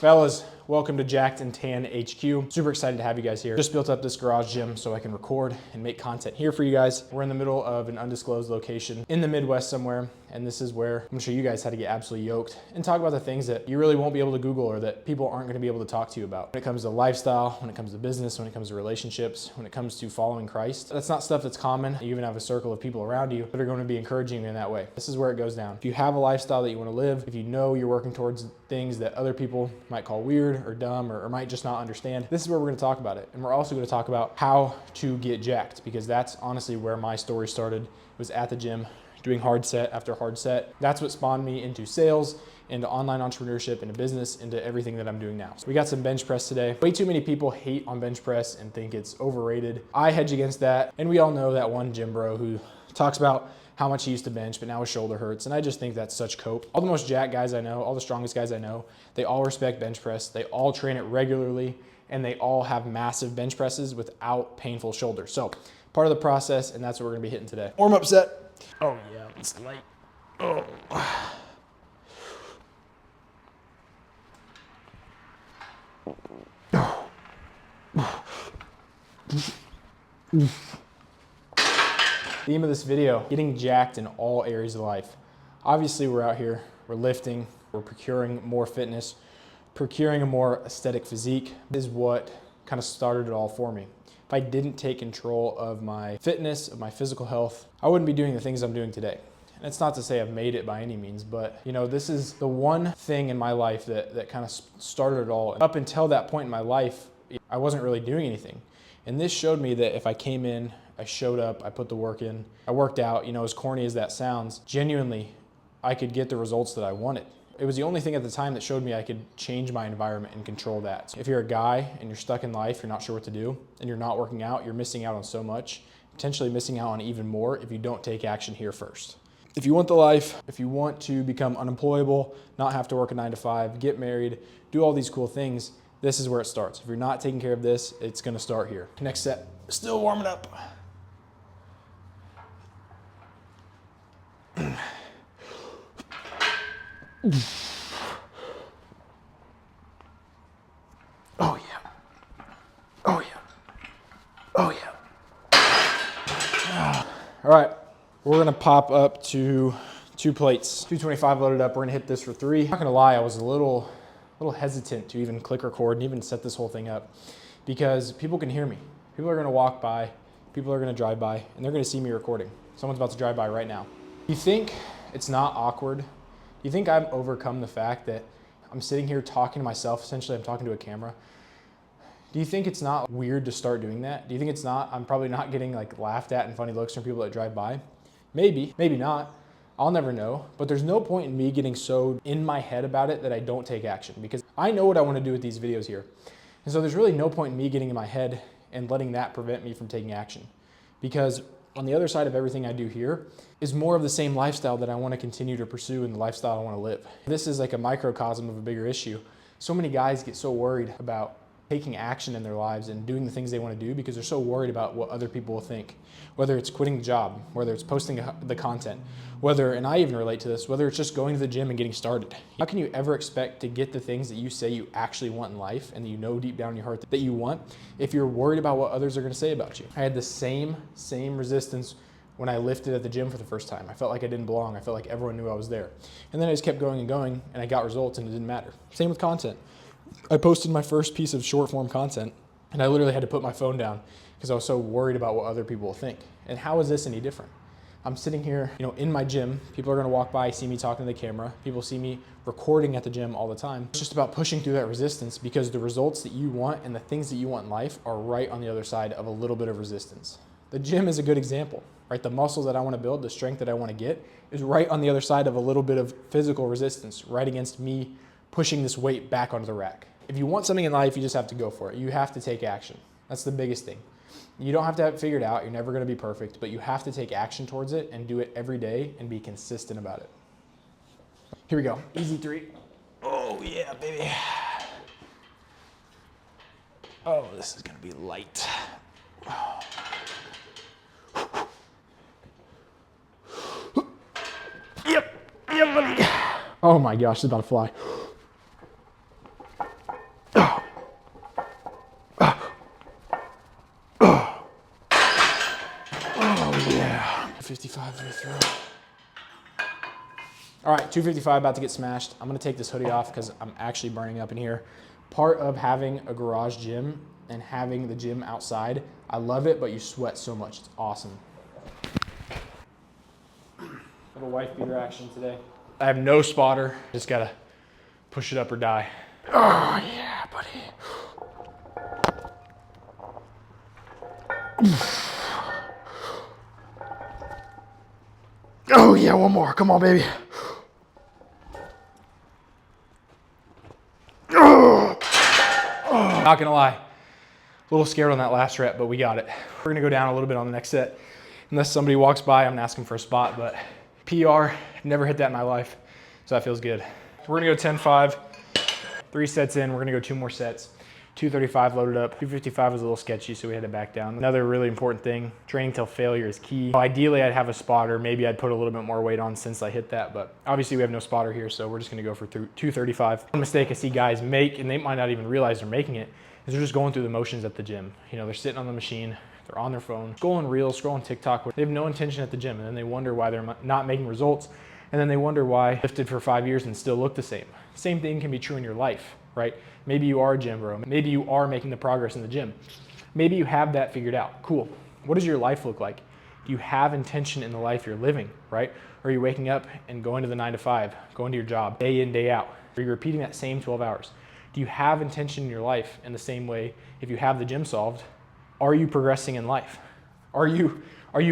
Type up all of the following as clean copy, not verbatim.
Fellas, welcome to Jacked and Tan HQ. Super excited to have you guys here. Just built up this garage gym so I can record and make content here for you guys. We're in the middle of an undisclosed location in the Midwest somewhere, and this is where I'm gonna show you guys how to get absolutely yoked and talk about the things that you really won't be able to Google or that people aren't gonna be able to talk to you about. When it comes to lifestyle, when it comes to business, when it comes to relationships, when it comes to following Christ, that's not stuff that's common. You even have a circle of people around you that are gonna be encouraging you in that way. This is where it goes down. If you have a lifestyle that you wanna live, if you know you're working towards things that other people might call weird or dumb or might just not understand, this is where we're gonna talk about it. And we're also gonna talk about how to get jacked, because that's honestly where my story started. It was at the gym, doing hard set after hard set. That's what spawned me into sales, into online entrepreneurship, into business, into everything that I'm doing now. So we got some bench press today. Way too many people hate on bench press and think it's overrated. I hedge against that. And we all know that one gym bro who talks about how much he used to bench, but now his shoulder hurts. And I just think that's such cope. All the most jacked guys I know, all the strongest guys I know, they all respect bench press. They all train it regularly, and they all have massive bench presses without painful shoulders. So part of the process, and that's what we're gonna be hitting today. Warm up set. Oh yeah, it's light. Oh. Theme of this video, getting jacked in all areas of life. Obviously we're out here, we're lifting, we're procuring more fitness, procuring a more aesthetic physique is what kind of started it all for me. If I didn't take control of my fitness, of my physical health, I wouldn't be doing the things I'm doing today. And it's not to say I've made it by any means, but you know, this is the one thing in my life that kind of started it all. Up until that point in my life, I wasn't really doing anything. And this showed me that if I came in, I showed up, I put the work in, I worked out, you know, as corny as that sounds, genuinely, I could get the results that I wanted. It was the only thing at the time that showed me I could change my environment and control that. So if you're a guy and you're stuck in life, you're not sure what to do, and you're not working out, you're missing out on so much, potentially missing out on even more if you don't take action here first. If you want the life, if you want to become unemployable, not have to work a 9 to 5, get married, do all these cool things, this is where it starts. If you're not taking care of this, it's gonna start here. Next set, still warming up. Oh yeah. Oh yeah. Oh yeah. All right, we're gonna pop up to 2 plates. 225 loaded up, we're gonna hit this for 3. I'm not gonna lie, I was a little hesitant to even click record and even set this whole thing up because people can hear me. People are gonna walk by, people are gonna drive by, and they're gonna see me recording. Someone's about to drive by right now. You think it's not awkward? You think I've overcome the fact that I'm sitting here talking to myself, essentially I'm talking to a camera? Do you think it's not weird to start doing that? Do you think it's not, I'm probably not getting like laughed at and funny looks from people that drive by? Maybe, maybe not. I'll never know, but there's no point in me getting so in my head about it that I don't take action, because I know what I want to do with these videos here. And so there's really no point in me getting in my head and letting that prevent me from taking action. Because on the other side of everything I do here is more of the same lifestyle that I want to continue to pursue and the lifestyle I want to live. This is like a microcosm of a bigger issue. So many guys get so worried about taking action in their lives and doing the things they want to do because they're so worried about what other people will think. Whether it's quitting the job, whether it's posting the content, whether, and I even relate to this, whether it's just going to the gym and getting started. How can you ever expect to get the things that you say you actually want in life and that you know deep down in your heart that you want if you're worried about what others are going to say about you? I had the same resistance when I lifted at the gym for the first time. I felt like I didn't belong. I felt like everyone knew I was there. And then I just kept going and I got results and it didn't matter. Same with content. I posted my first piece of short form content and I literally had to put my phone down because I was so worried about what other people will think. And how is this any different? I'm sitting here, you know, in my gym. People are gonna walk by, see me talking to the camera. People see me recording at the gym all the time. It's just about pushing through that resistance because the results that you want and the things that you want in life are right on the other side of a little bit of resistance. The gym is a good example, right? The muscles that I wanna build, the strength that I wanna get is right on the other side of a little bit of physical resistance, right against me pushing this weight back onto the rack. If you want something in life, you just have to go for it. You have to take action. That's the biggest thing. You don't have to have it figured out. You're never going to be perfect, but you have to take action towards it and do it every day and be consistent about it. Here we go. Easy 3. Oh yeah, baby. Oh, this is going to be light. Yep, buddy. Oh my gosh, it's about to fly. 55 to throw. All right, 255 about to get smashed. I'm gonna take this hoodie off because I'm actually burning up in here. Part of having a garage gym and having the gym outside, I love it, but you sweat so much. It's awesome. Little wife beater action today. I have no spotter. Just gotta push it up or die. Oh yeah, buddy. Oh yeah, one more. Come on, baby. Not gonna lie, a little scared on that last rep, but we got it. We're gonna go down a little bit on the next set. Unless somebody walks by, I'm gonna ask them for a spot, but PR, never hit that in my life, so that feels good. We're gonna go 10-5, 3 sets in, we're gonna go 2 more sets. 235 loaded up. 255 was a little sketchy, so we had to back down. Another really important thing, training till failure is key. Ideally, I'd have a spotter. Maybe I'd put a little bit more weight on since I hit that, but obviously we have no spotter here, so we're just gonna go for 235. One mistake I see guys make, and they might not even realize they're making it, is they're just going through the motions at the gym. You know, they're sitting on the machine, they're on their phone, scrolling Reels, scrolling TikTok. They have no intention at the gym, and then they wonder why they're not making results, and then they wonder why they lifted for 5 years and still look the same. Same thing can be true in your life, right? Maybe you are a gym bro. Maybe you are making the progress in the gym. Maybe you have that figured out. Cool. What does your life look like? Do you have intention in the life you're living, right? Or are you waking up and going to the 9 to 5, going to your job day in, day out? Are you repeating that same 12 hours? Do you have intention in your life in the same way? If you have the gym solved, are you progressing in life? Are you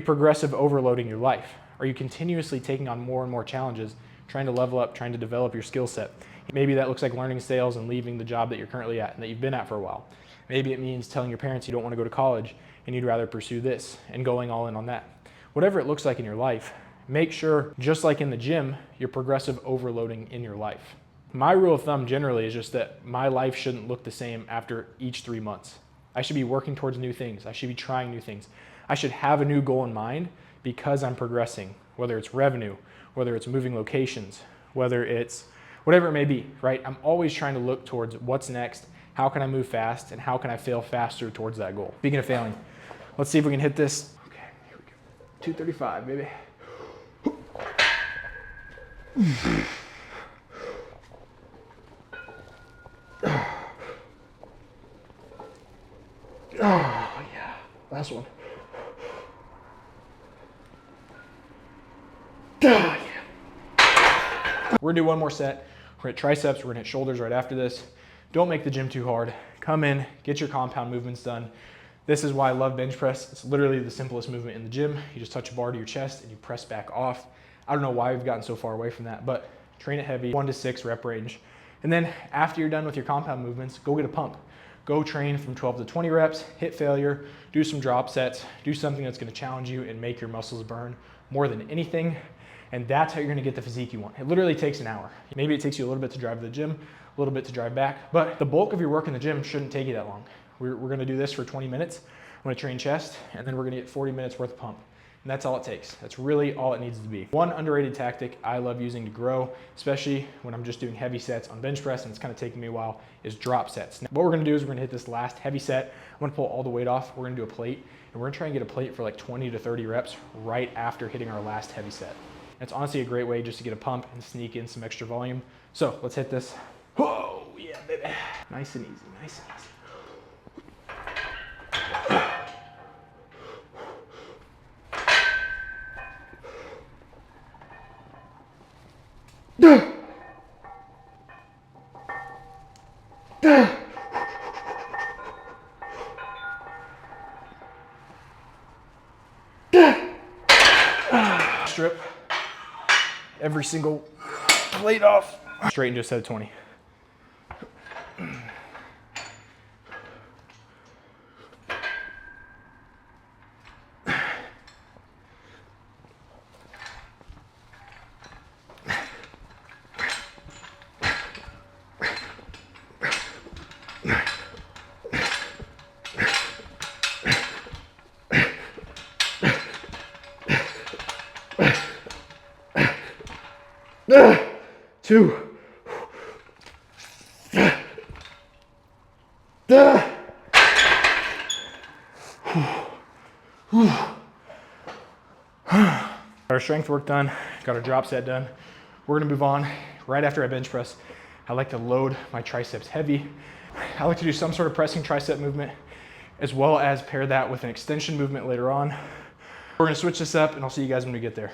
progressive overloading your life? Are you continuously taking on more and more challenges, trying to level up, trying to develop your skill set? Maybe that looks like learning sales and leaving the job that you're currently at and that you've been at for a while. Maybe it means telling your parents you don't want to go to college and you'd rather pursue this and going all in on that. Whatever it looks like in your life, make sure, just like in the gym, you're progressive overloading in your life. My rule of thumb generally is just that my life shouldn't look the same after each 3 months. I should be working towards new things. I should be trying new things. I should have a new goal in mind because I'm progressing, whether it's revenue, whether it's moving locations, whether it's whatever it may be, right? I'm always trying to look towards what's next, how can I move fast, and how can I fail faster towards that goal. Speaking of failing, let's see if we can hit this. Okay, here we go. 235, baby. Oh, yeah, last one. Oh, yeah. We're gonna do one more set. We're gonna hit triceps, we're gonna hit shoulders right after this. Don't make the gym too hard. Come in, get your compound movements done. This is why I love bench press. It's literally the simplest movement in the gym. You just touch a bar to your chest and you press back off. I don't know why we've gotten so far away from that, but train it heavy, 1 to 6 rep range. And then after you're done with your compound movements, go get a pump. Go train from 12 to 20 reps, hit failure, do some drop sets, do something that's gonna challenge you and make your muscles burn more than anything. And that's how you're gonna get the physique you want. It literally takes an hour. Maybe it takes you a little bit to drive to the gym, a little bit to drive back, but the bulk of your work in the gym shouldn't take you that long. We're gonna do this for 20 minutes. I'm gonna train chest, and then we're gonna get 40 minutes worth of pump. And that's all it takes. That's really all it needs to be. One underrated tactic I love using to grow, especially when I'm just doing heavy sets on bench press and it's kind of taking me a while, is drop sets. Now, what we're gonna do is we're gonna hit this last heavy set. I'm gonna pull all the weight off. We're gonna do a plate, and we're gonna try and get a plate for like 20 to 30 reps right after hitting our last heavy set. And it's honestly a great way just to get a pump and sneak in some extra volume. So let's hit this. Whoa, yeah, baby. Nice and easy, nice and easy. Strip every single plate off. Straight into a set of 20. Two. our strength work done, got our drop set done. We're gonna move on. Right after I bench press, I like to load my triceps heavy. I like to do some sort of pressing tricep movement, as well as pair that with an extension movement later on. We're gonna switch this up and I'll see you guys when we get there.